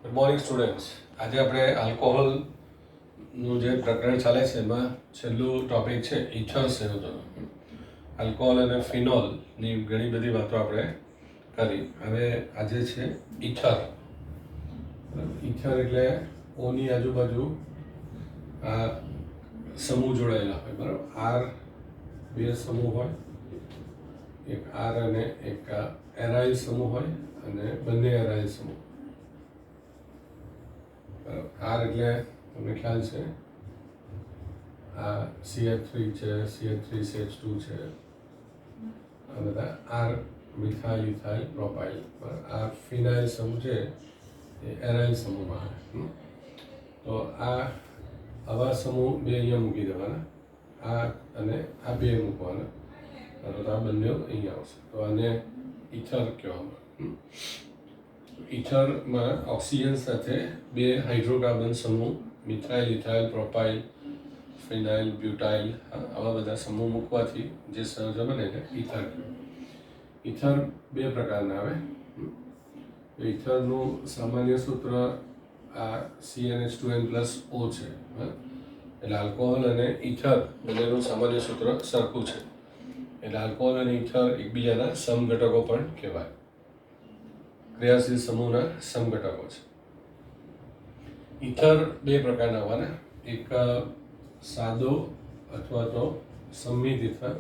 Good morning students. આજે આપણે આલ્કોહોલનું જે પ્રકરણ ચાલે છે એમાં છેલ્લું ટોપિક છે ઇથર સંયોજનો. આલ્કોહોલ અને ફિનોલની ઘણી બધી વાતો આપણે કરી. હવે આજે છે ઇથર. ઇથર એટલે ઓની આજુબાજુ આ સમૂહ જોડાયેલા હોય, બરાબર. આર બે સમૂહ હોય, એક આર અને એક એરાઇલ સમૂહ હોય અને બંને એરાઇલ સમૂહ. આર એટલે તમને ખ્યાલ છે આ CH3 છે, CH3CH2 છે, આ બધા આર મિથાઇલ ઇથાઇલ પ્રોપાઇલ. આ ફિનાઇલ સમૂહ છે એ એરાઇલ સમૂહમાં આવે. તો આવા સમૂહ બે અહીંયા મૂકી દેવાના, આ અને આ બે મૂકવાના, તો આ બંને અહીંયા આવશે. તો આને ઇથર કહેવામાં. ઇથરમાં ઓક્સિજન સાથે બે હાઇડ્રોકાર્બન સમૂહ મિથાઇલ ઇથાઇલ પ્રોપાઇલ ફિનાઇલ બ્યુટાઇલ આવા બધા સમૂહ મૂકવાથી જે સંયોજન બને છે ઇથર. ઇથર બે પ્રકારના આવે. ઇથરનું સામાન્ય સૂત્ર આ CnH2n+O છે. એટલે આલ્કોહોલ અને ઇથર બંનેનું સામાન્ય સૂત્ર સરખું છે. એટલે આલ્કોહોલ અને ઇથર એકબીજાના સમઘટકો પણ કહેવાય. ક્રિયાશીલ સમૂહના સમઘટકો છે. ઇથર બે પ્રકારના આવવાના, એક સાદો અથવા તો સંમિત ઇથર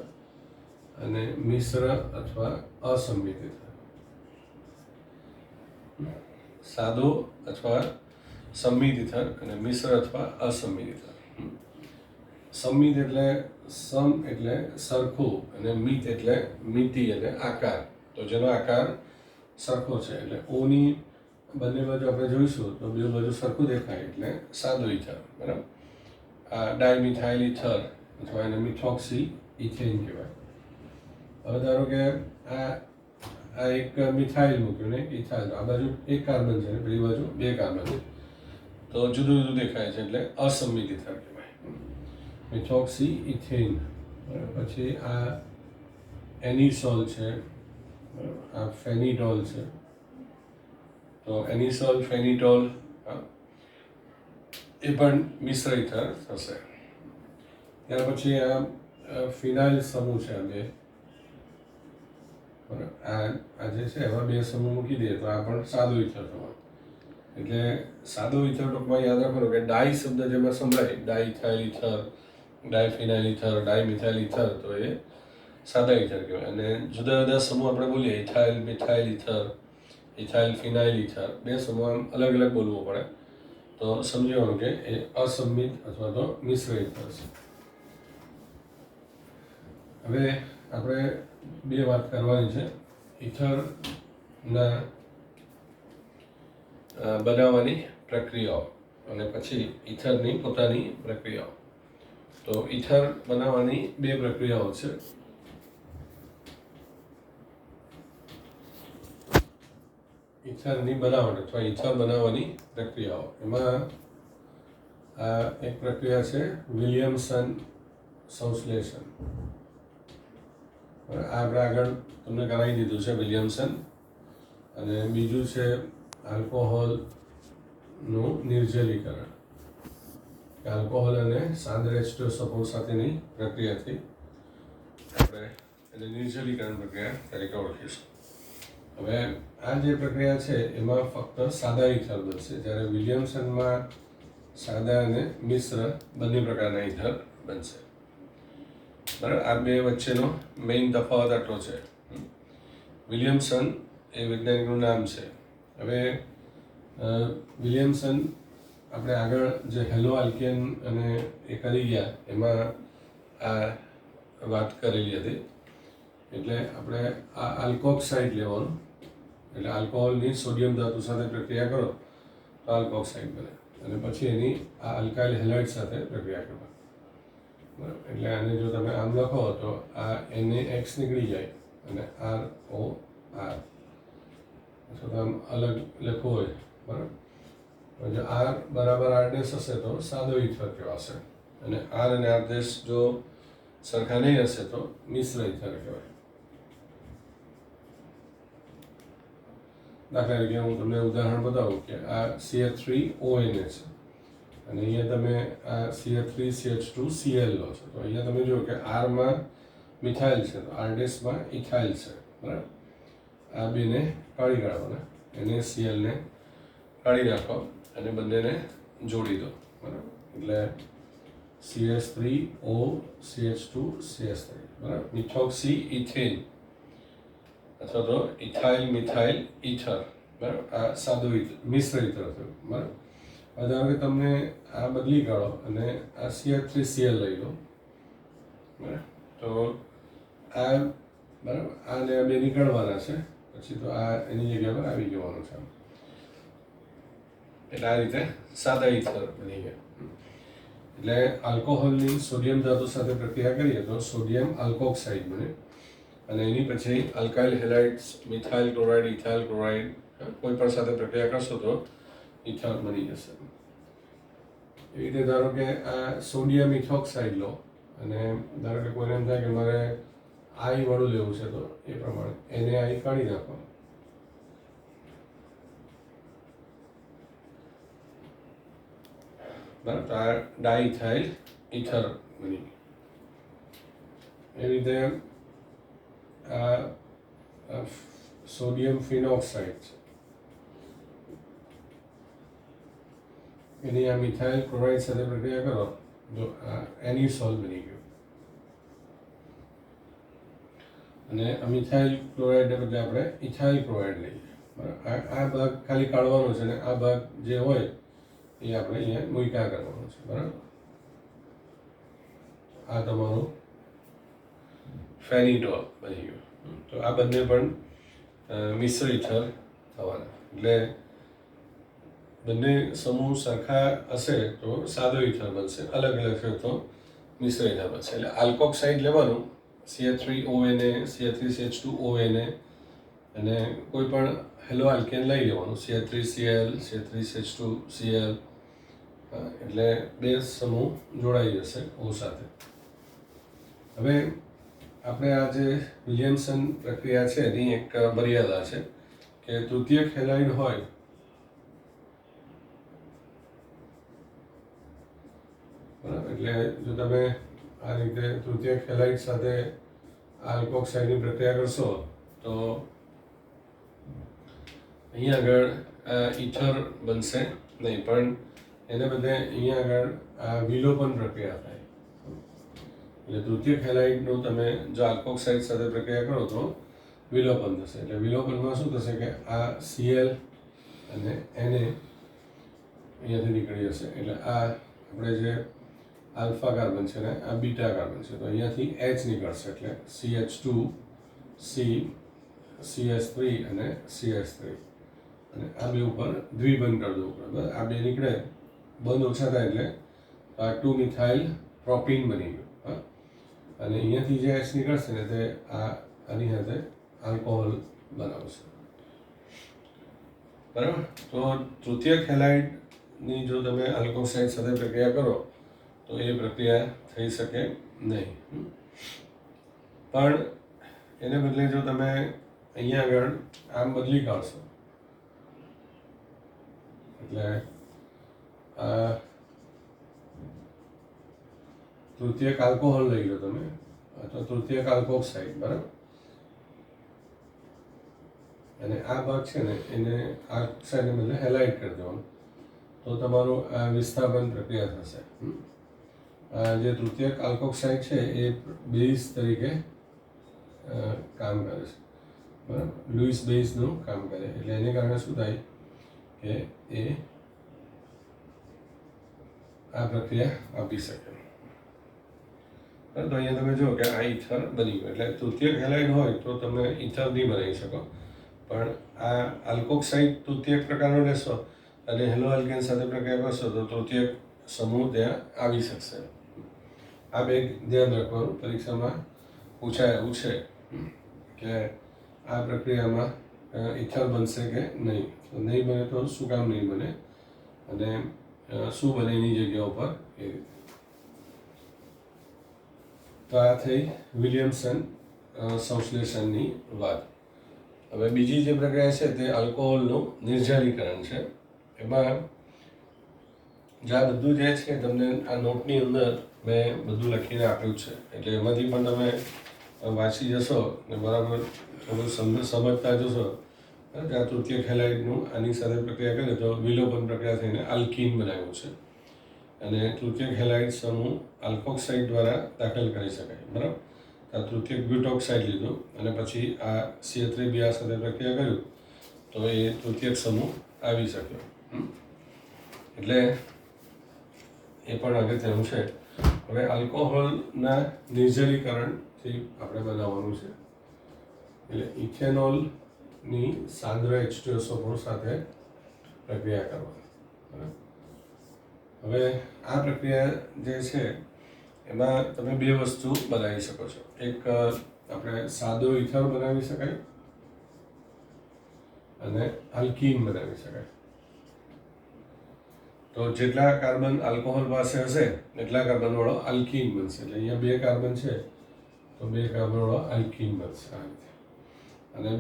અને મિશ્ર અથવા અસંમિત ઇથર. સાદો અથવા સંમિત ઇથર અને મિશ્ર અથવા અસંમિત ઇથર. સંમિત એટલે સમ એટલે સરખું અને મિત એટલે મિતિ એટલે આકાર. તો જેનો આકાર સરખો છે એટલે ઓની બંને બાજુ આપણે જોઈશું તો બે બાજુ સરખું દેખાય એટલે સાદો ઇથર, બરાબર. આ ડાયમિથાઇલ ઇથર અથવા એને મિથોક્સી ઇથેન કહેવાય. હવે ધારો કે આ એક મિથાઇલ મૂક્યું ને ઇથાઇલ, આ બાજુ એક કાર્બન છે ને પેલી બાજુ બે કાર્બન છે, તો જુદું જુદું દેખાય છે એટલે અસંમિત ઇથર કહેવાય. Methoxy ethane. પછી આ એનિસોલ છે, આ ફેનિટોલ છે. તો એનિસોલ ફેનિટોલ એ પણ મિશ્ર ઇથર થશે. ત્યાર પછી આ ફિનાઇલ સમૂહ છે. આ બે આ જે છે એવા બે સમૂહ મૂકી દઈએ તો આ પણ સાદો ઇથર થવાનો. એટલે સાદો ઇથર ટૂંકમાં યાદ રાખવાનું કે ડાઈ શબ્દ જેમાં સંભળાય, ડાઇથાઇલ ઇથર, ડાયફિનાઇલ ઇથર, ડાયમિથાઇલ ઇથર, તો એ સાદા ઇથર કહેવાય. અને જુદા જુદા સમૂહ આપણે બોલીએ, ઇથાઇલ મિથાઇલ ઇથર, ઇથાઇલ ફિનાઇલ ઇથર, બે સમૂહ આમ અલગ અલગ બોલવું પડે. તો સમજવાનું કે એ અસંમિત અથવા તો મિશ્ર ઇથર છે. હવે આપણે બે વાત કરવાની છે ઇથરના બનાવવાની પ્રક્રિયાઓ અને પછી ઇથરની પોતાની પ્રક્રિયાઓ. તો ઇથર બનાવવાની બે પ્રક્રિયાઓ છે. ઇથરની બનાવટ અથવા ઇથર બનાવવાની પ્રક્રિયાઓ, એમાં આ એક પ્રક્રિયા છે વિલિયમસન સંશ્લેષણ. આપણે આગળ તમને કરાવી દીધું છે વિલિયમસન. અને બીજું છે આલ્કોહોલનું નિર્જલીકરણ. આલ્કોહોલ અને સાંદ્ર H2O સપોર્ટ સાથેની પ્રક્રિયાથી આપણે એને નિર્જલીકરણ પ્રક્રિયા તરીકે ઓળખીશું. હવે આ જે પ્રક્રિયા છે એમાં ફક્ત સાદા ઇથર બનશે, જ્યારે વિલિયમસનમાં સાદા અને મિશ્ર બંને પ્રકારના ઇથર બનશે, બરાબર. આ બે વચ્ચેનો મેઇન તફાવત આટલો છે. વિલિયમસન એ વૈજ્ઞાનિકનું નામ છે. હવે વિલિયમસન આપણે આગળ જે હેલો આલ્કેન અને એ કરી ગયા એમાં આ વાત કરેલી હતી. એટલે આપણે આ આલ્કોક્સાઇડ લેવાનું, એટલે આલ્કોહોલની સોડિયમ ધાતુ સાથે પ્રક્રિયા કરો તો આલ્કોક્સાઇડ બને, અને પછી એની આ આલ્કાઇલ હેલાઇડ સાથે પ્રક્રિયા કરવાની, બરાબર. એટલે આને જો તમે આમ લખો તો આ NaX નીકળી જાય અને ROR, અથવા તો આમ અલગ લખવું હોય, બરાબર. જો R બરાબર R' હશે તો સાદો ઇથર કહેવાશે, અને R અને R' જો સરખા નહીં હશે તો મિશ્ર ઇથર કહેવાય. દાખલા તરીકે હું તમને ઉદાહરણ બતાવું કે આ CH3ONA છે અને અહીંયા તમે આ CH3CH2Cl લો છો. તો અહીંયા તમે જુઓ કે આરમાં મિથાઇલ છે, તો R' ઇથાઇલ છે, બરાબર. આ બેને કાઢી કાઢવાના, NaClને કાઢી નાખો અને બંનેને જોડી દો, બરાબર. એટલે CH3O CH2CH3, બરાબર. મિથોક્સી ઇથેન અથવા તો ઇથાઇલ મિથાઇલ ઇથર, બરાબર. આ સાદો મિશ્ર ઇથર થયું, બરાબર. હવે ધારો કે તમને આ બદલી કાઢો અને આ CH3Cl લઈ લો, બરાબર. તો આ, બરાબર, આને બે નીકળવાના છે, પછી તો આ એની જગ્યા પર આવી જવાનું છે. એટલે આ રીતે સાદા ઇથર બની ગયા. એટલે આલ્કોહોલની સોડિયમ ધાતુ સાથે પ્રક્રિયા કરીએ તો સોડિયમ આલ્કોક્સાઇડ બને અને એની પછી alkyl halides, methyl chloride, ethyl chloride કોઈ પણ સાથે પ્રક્રિયા કરશો તો ઇથર બની જશે. એવી રીતે ધારો કે આ સોડિયમ ઇથોક્સાઇડ લો અને ધારો કે કોઈને એમ થાય કે મારે આઈ વાળું લેવું છે, તો એ પ્રમાણે એને આઈ કાઢી નાખો. બરાબર. તો આ ડાઇથાઇલ ઇથર બની. એ રીતે આ સોડિયમ ફિનોક્સાઇડ છે, એની આ મિથાઇલ ક્લોરાઇડ સાથે પ્રક્રિયા કરો તો આ એનિસોલ બની ગયું. અને આ મિથાઇલ ક્લોરાઇડને બદલે આપણે ઇથાઇલ ક્લોરાઇડ લઈએ, બરાબર. આ ભાગ ખાલી કાઢવાનો છે અને આ ભાગ જે હોય એ આપણે અહીંયા મૂક્યા કરવાનો છે, બરાબર. આ તમારું ફેનિડોલ બની ગયું. તો આ બંને પણ મિશ્ર ઇથર થવાના. એટલે બંને સમૂહ સરખા હશે તો સાદો ઇથર બનશે, અલગ અલગ છે તો મિશ્ર ઇથર બનશે. એટલે આલ્કોક્સાઇડ લેવાનું, CH3ONA, CH3CH2ONA અને કોઈ પણ હેલો આલ્કેન લઈ લેવાનું, CH3Cl, CH3CH2Cl. એટલે બે સમૂહ જોડાઈ જશે O સાથે. હવે આપણે આ જે વિલિયમસન પ્રક્રિયા છે એની એક મર્યાદા છે કે તૃતીયક હેલાઇડ હોય બરાબર. એટલે જો તમે આ રીતે તૃતીયક હેલાઇડ સાથે આલ્કોક્સાઇડની પ્રક્રિયા કરશો તો અહીંયા આગળ ઇથર બનશે નહીં, પણ એને બદલે અહીંયા આગળ આ વિલોપન પ્રક્રિયા થાય. એટલે તૃતીયક હેલાઇડનું તમે જો આલ્કોક્સાઇડ સાથે પ્રક્રિયા કરો તો વિલોપન થશે. એટલે વિલોપનમાં શું થશે કે આ Cl અને Na અહીંયાથી નીકળી જશે. એટલે આ આપણે જે આલ્ફા કાર્બન છે ને આ બીટા કાર્બન છે, તો અહીંયાથી H નીકળશે. એટલે CH2, C, CH3 અને CH3 અને આ બે ઉપર દ્વિબંધ કરી દઉં, બરાબર. આ બે નીકળે, બંધ ઓછા થાય એટલે આ 2 મિથાઇલ પ્રોપીન બની ગયું. હા, અને અહીંયાથી જે H નીકળશે ને તે આની સાથે આલ્કોહોલ બનાવશે, બરાબર. તો તૃતીયક હેલાઇડની જો તમે આલ્કોક્સાઇડ સાથે પ્રક્રિયા કરો તો એ પ્રક્રિયા થઈ શકે નહીં. પણ એને બદલે જો તમે અહીંયા આગળ આમ બદલી કાઢશો, એટલે તૃતીયક આલ્કોહોલ લઈ લો તમે અથવા તૃતીયક આલ્કોક્સાઇડ, બરાબર. અને આ ભાગ છે ને એને આલ્કોક્સાઇડને બદલે હેલાઇડ કરી દેવાનું, તો તમારું આ વિસ્થાપન પ્રક્રિયા થશે. જે તૃતીયક આલ્કોક્સાઇડ છે એ બેઝ તરીકે કામ કરે છે, બરાબર. લુઈસ બેઝનું કામ કરે. એટલે એને કારણે શું થાય કે એ આ પ્રક્રિયા આપી શકે. તો અહીંયા તમે જુઓ કે આ ઇથર બની ગયું. એટલે તૃતીયક હેલાઇડ હોય તો તમે ઇથર નહીં બનાવી શકો, પણ આ આલ્કોક્સાઇડ તૃતીયક પ્રકારનો લેશો અને હેલો આલ્કેન સાથે પ્રક્રિયા કરશો તો તૃતીયક સમૂહ ત્યાં આવી શકશે. આ બે ધ્યાન રાખવાનું, પરીક્ષામાં પૂછાય એવું છે કે આ પ્રક્રિયામાં ઇથર બનશે કે નહીં. તો નહીં બને તો શું કામ નહીં બને અને શું બને એની જગ્યા ઉપર એ રીતે. તો આ થઈ વિલિયમસન સંશ્લેષણની વાત. હવે બીજી જે પ્રક્રિયા છે તે આલ્કોહોલનું નિર્જલીકરણ છે. એમાં જે આ બધું જે છે તમને આ નોટની અંદર મેં બધું લખીને આપ્યું છે, એટલે એમાંથી પણ તમે વાંચી જશો ને બરાબર થોડું સમજતા જશો. આ તૃતીય હેલાઇડનું આની સાથે પ્રક્રિયા કરે તો વિલોપન પ્રક્રિયા થઈને આલ્કીન બનાવ્યું છે, અને તૃતીય હેલાઇડ સમૂહ આલ્કોક્સાઇડ દ્વારા દાખલ કરી શકાય. બરાબર, આ તૃતીય બ્યુટોક્સાઇડ લીધું અને પછી આ CH3Br સાથે પ્રક્રિયા કર્યું તો એ તૃતીયક સમૂહ આવી શક્યો. એટલે એ પણ અગત્યનું છે. હવે આલ્કોહોલના નિર્જલીકરણથી આપણે બનાવવાનું છે, એટલે ઇથેનોલની સાંદ્ર H2SO4 સાથે પ્રક્રિયા કરવાની. હવે આ પ્રક્રિયા જે છે એમાં તમે બે વસ્તુ બનાવી શકો છો. એક આપણે સાદો ઇથર બનાવી શકાય અને આલ્કીન બનાવી શકાય. તો જેટલા કાર્બન આલ્કોહોલ પાસે હશે એટલા કાર્બનવાળો આલ્કીન બનશે. એટલે અહીંયા 2 કાર્બન છે તો 2 કાર્બનવાળો આલ્કીન બનશે આ રીતે. અને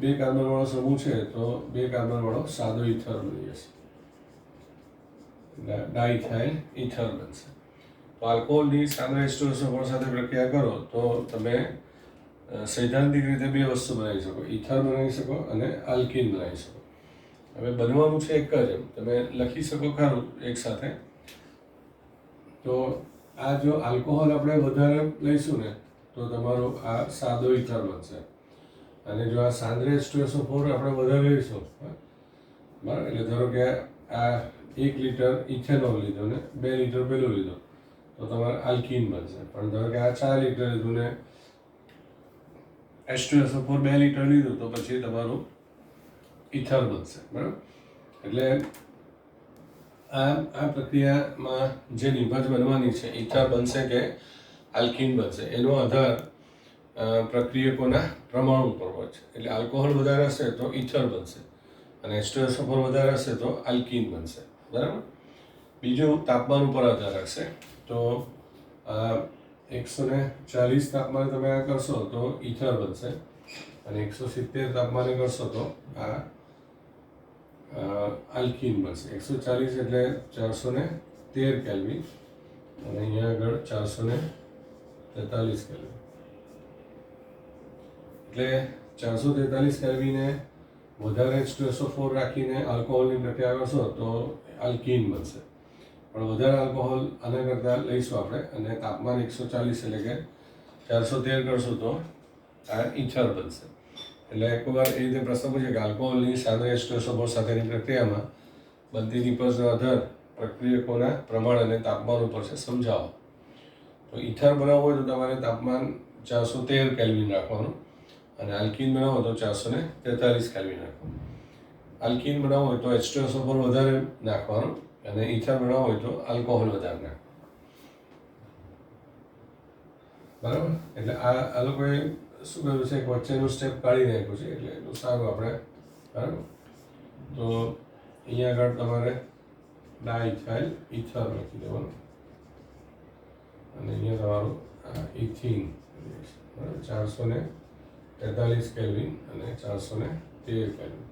2 કાર્બનવાળો સમૂહ છે તો 2 કાર્બનવાળો સાદો ઇથર બની જશે, એટલે ડાઇથાઇલ ઇથર બનશે. તો આલ્કોહોલની સાંદ્ર H2SO4 સાથે પ્રક્રિયા કરો તો તમે સૈદ્ધાંતિક રીતે 2 વસ્તુ બનાવી શકો, ઇથર બનાવી શકો અને આલ્કીન બનાવી શકો. હવે બનવાનું છે એક જ, એમ તમે લખી શકો ખરું એક સાથે. તો આ જો આલ્કોહોલ આપણે વધારે લઈશું ને તો તમારો આ સાદો ઇથર બનશે, અને જો આ સાંદ્ર H2SO4 આપણે વધારે લઈશું, બરાબર, એટલે ધારો કે આ 1 લિટર ઇથેનોલ લીધો ને 2 લિટર પેલું લીધો તો તમારે આલ્કીન બનશે. પણ ધારો કે આ 4 લિટર લીધું ને H2SO4 2 લિટર લીધું તો પછી તમારું ઇથર બનશે. બરાબર, એટલે આ પ્રક્રિયામાં જે નિભાજ બનવાની છે, ઇથર બનશે કે આલ્કીન બનશે, એનો આધાર પ્રક્રિયકોના પ્રમાણ ઉપર હોય છે. એટલે આલ્કોહોલ વધારે હશે તો ઇથર બનશે અને H2SO4 વધારે હશે તો આલ્કીન બનશે. બરાબર, બીજું તાપમાન ઉપર આધાર રાખશે. તો 140 તાપમાને તમે આ કરશો તો ઇથર બનશે, અને 170 તાપમાને કરશો તો આ આલ્કીન બનશે. 140 એટલે 413 કેલ્વિન અને અહીંયા આગળ 443 કેલ્વિન. એટલે 443 કેલ્વિને વધારે H2SO4 રાખીને આલ્કોહોલની પ્રક્રિયા કરશો તો આલ્કીન બનશે. પણ વધારે આલ્કોહોલ આના કરતાં લઈશું આપણે અને તાપમાન 140 એટલે કે 413 કરશું તો આ ઇથર બનશે. એટલે એક વાર એ રીતે પ્રશ્ન પૂછે કે આલ્કોહોલની સાંદ્ર H2SO4 સાથેની પ્રક્રિયામાં બનતી નિપજનો આધાર પ્રક્રિયકોના પ્રમાણ અને તાપમાન ઉપર છે, સમજાવો. તો ઇથર બનાવવું હોય તો તમારે તાપમાન 413 કેલ્વિન રાખવાનું, અને આલ્કીન બનાવવો તો 443 કેલ્વિન રાખવાનું. આલ્કીન બનાવવું હોય તો H2SO4 વધારે નાખવાનું, અને ઇથર બનાવવું હોય તો આલ્કોહોલ વધારે નાખવાનું. બરાબર, એટલે આ લોકોએ શું કર્યું છે, એક વચ્ચેનું સ્ટેપ કાઢી નાખ્યું છે, એટલે એટલું સારું આપણે. બરાબર, તો અહીંયા આગળ તમારે ડાઇથાઇલ ઇથર લખી દેવાનું, અને અહીંયા તમારું ઇથીન 443 કેલ્વિન અને 413 કેલ્વિન.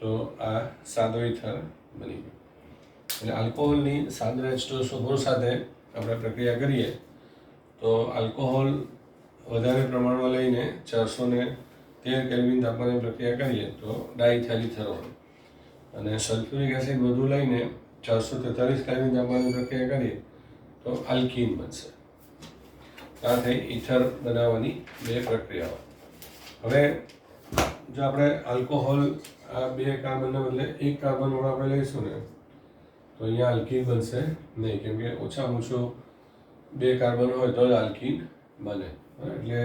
તો આ સાદો ઇથર બની ગયો. એટલે આલ્કોહોલની સાંદ્ર H2SO4 સાથે આપણે પ્રક્રિયા કરીએ તો આલ્કોહોલ વધારે પ્રમાણમાં લઈને 413 કેલ્વિન તાપમાને પ્રક્રિયા કરીએ તો ડાઇથાઇલ ઇથર બને, અને સલ્ફ્યુરિક એસિડ વધુ લઈને 443 કેલ્વિન તાપમાને પ્રક્રિયા કરીએ તો આલ્કીન બનશે. આ થઈ ઇથર બનાવવાની 2 પ્રક્રિયાઓ. હવે જો આપણે આલ્કોહોલ આ 2 કાર્બનના બદલે 1 કાર્બનવાળો આપણે લઈશું ને તો અહીંયા આલ્કીન બનશે નહીં, કેમ કે ઓછામાં ઓછું 2 કાર્બન હોય તો જ આલ્કીન બને. એટલે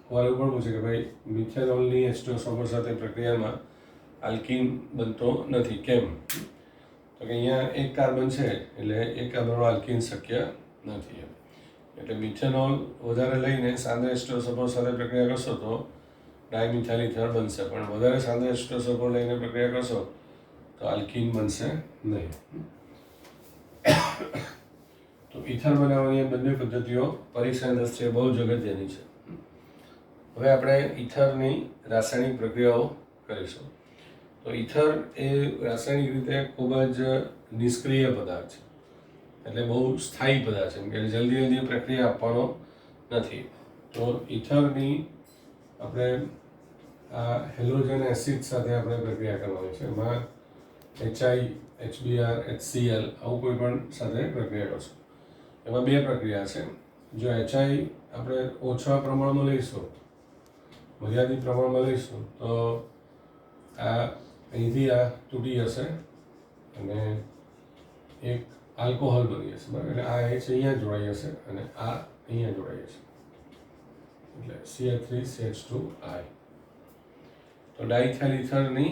સવાલ પણ પૂછે કે ભાઈ મિથેનોલની H2SO4 સાથે પ્રક્રિયામાં આલ્કીન બનતો નથી, કેમ? તો કે અહીંયા 1 કાર્બન છે એટલે 1 કાર્બનવાળો આલ્કીન શક્ય નથી. એટલે મિથેનોલ વધારે લઈને સાંદ્ર H2SO4 સાથે પ્રક્રિયા કરશો તો ડાયમિથાઇલ ઇથર બનશે, પણ વધારે સાંદ્ર H2SO4 લઈને પ્રક્રિયા કરશો તો આલ્કીન બનશે નહીં. તો ઇથર બનાવવાની બંને પદ્ધતિઓ પરીક્ષાની દ્રષ્ટિએ બહુ જ અગત્યની છે. હવે આપણે ઇથરની રાસાયણિક પ્રક્રિયાઓ કરીશું. તો ઇથર એ રાસાયણિક રીતે ખૂબ જ નિષ્ક્રિય પદાર્થ છે, એટલે બહુ સ્થાયી પદાર્થ છે, કે જલ્દી પ્રક્રિયા આપવાનો નથી. તો ઇથરની આપણે આ હેલોજન એસિડ સાથે આપણે પ્રક્રિયા કરવાની છે. એમાં HI, HBr, HCl આવું કોઈ પણ સાથે પ્રક્રિયા કરશું. એમાં બે પ્રક્રિયા છે. જો HI આપણે ઓછા પ્રમાણમાં લઈશું, મર્યાદિત પ્રમાણમાં લઈશું, તો આ અહીંથી આ તૂટી જશે અને એક આલ્કોહોલ બની જશે, બરાબર. એટલે આ H અહીંયા જોડાઈ જશે અને આ અહીંયા જોડાઈ જશે, એટલે CH3CH2I. તો ડાઇથાઇલ ઇથરની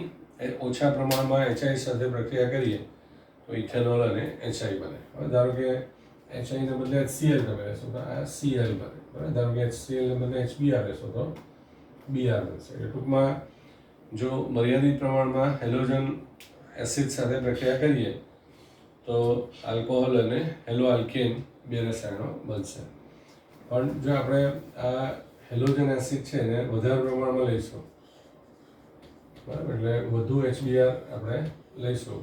ઓછા પ્રમાણમાં HI સાથે પ્રક્રિયા કરીએ તો ઇથેનોલ અને HI બને. હવે ધારો કે HI ને બદલે HCl તમે લેશો તો આ Cl બને, બરાબર. ધારો કે HCl ને બદલે HBr લેશો તો Br બનશે. એટલે ટૂંકમાં જો મર્યાદિત પ્રમાણમાં હેલોજન એસિડ સાથે પ્રક્રિયા કરીએ તો આલ્કોહોલ અને હેલો આલ્કેન બે રસાયણો બનશે. પણ જો આપણે આ હેલોજન એસિડ છે એને વધારે પ્રમાણમાં લઈશું, બરાબર, એટલે વધુ HBr આપણે લઈશું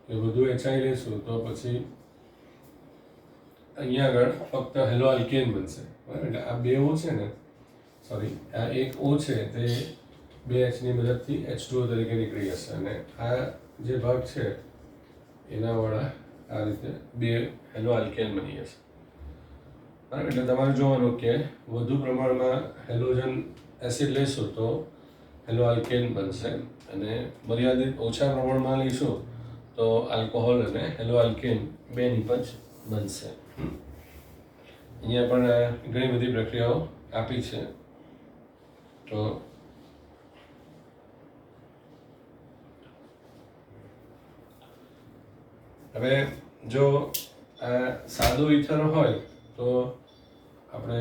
કે વધુ HI લઈશું તો પછી અહીંયા આગળ ફક્ત હેલો આલ્કેન બનશે, બરાબર. એટલે આ બે O છે ને, સોરી, આ એક O છે તે બે Hની મદદથી H2O તરીકે નીકળી જશે અને આ જે ભાગ છે એના વાળા આ રીતે બે હેલો આલ્કેન બની જશે, બરાબર. એટલે તમારે જોવાનું કે વધુ પ્રમાણમાં હેલોજન એસિડ લેશું તો હેલો આલ્કેન બનશે અને મર્યાદિત ઓછા પ્રમાણમાં લઈશું તો આલ્કોહોલ અને હેલો આલ્કેન બે નિપજ બનશે. અહીંયા પણ ઘણી બધી પ્રક્રિયાઓ આપી છે. તો હવે જો આ સાદો ઇથર હોય તો આપણે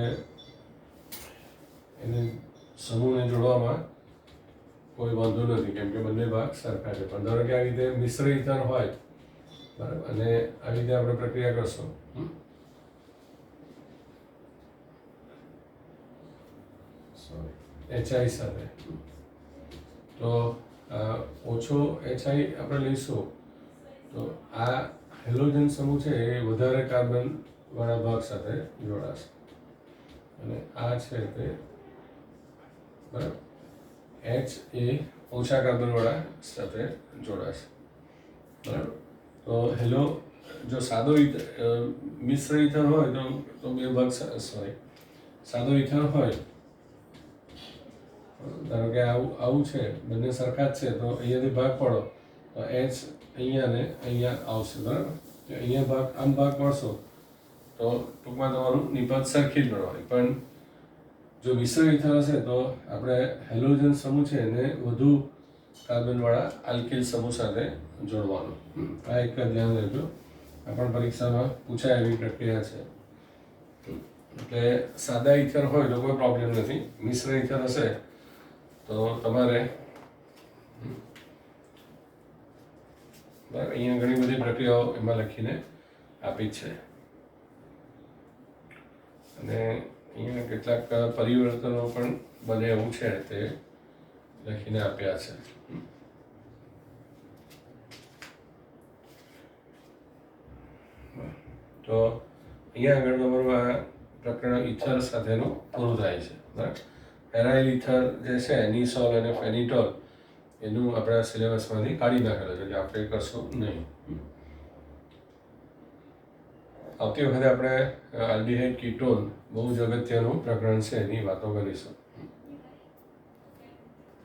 એને સમૂહને જોડવામાં કોઈ વાંધો નથી, કેમ કે બંને ભાગ સરખા છે. પણ ધારો કે આ રીતે મિશ્ર ઇથર હોય, બરાબર, અને આવી રીતે આપણે પ્રક્રિયા કરશું HI સાથે, તો ઓછો HI આપણે લઈશું તો આ હેલોજન સમૂહ છે એ વધારે કાર્બન વાળા ભાગ સાથે જોડાશે અને આ છે તે, બરાબર, H એ ઓછા કાર્બન વાળા સાથે જોડાશે, બરાબર. તો હેલો જો સાદો મિશ્ર ઇથર હોય તો બે ભાગ, સોરી, સાદો ઇથર હોય, ધારો કે આવું છે, બંને સરખા જ છે, તો અહીંયાથી ભાગ પડો તો H અહીંયા ને અહીંયા આવશે, બરાબર. અહીંયા ભાગ આમ ભાગ પડશો તો ટૂંકમાં તમારું નિપજ સરખી જ મળવાની. પણ જો મિશ્ર ઇથર હશે તો આપણે હેલોજન સમૂહ છે એને વધુ કાર્બનવાળા આલ્કિલ સમૂહ સાથે જોડવાનું. આ એક ધ્યાન રાખજો, આ પણ પરીક્ષામાં પૂછાય એવી પ્રક્રિયા છે. એટલે સાદા ઇથર હોય તો કોઈ પ્રોબ્લેમ નથી. મિશ્ર ઇથર હશે તો તમારે અહીંયા ઘણી બધી પ્રક્રિયાઓ એમાં લખીને આપી છે અને અહીંયા કેટલાક પરિવર્તનો પણ બને એવું છે તે લખીને આપ્યા છે. તો અહીંયા આગળ તમારું આ પ્રકરણ ઇથર સાથેનું પૂરું થાય છે, બરાબર. એરાઇલ ઇથર જે છે એનિસોલ અને ફેનિટોલ એનું આપણા સિલેબસમાંથી કાઢી નાખેલું છે, એટલે આપણે કરશું નહીં. આવતી વખતે આપણે આલ્ડીહાઇડ કીટોન બહુ જ અગત્યનું પ્રકરણ છે એની વાતો કરીશું.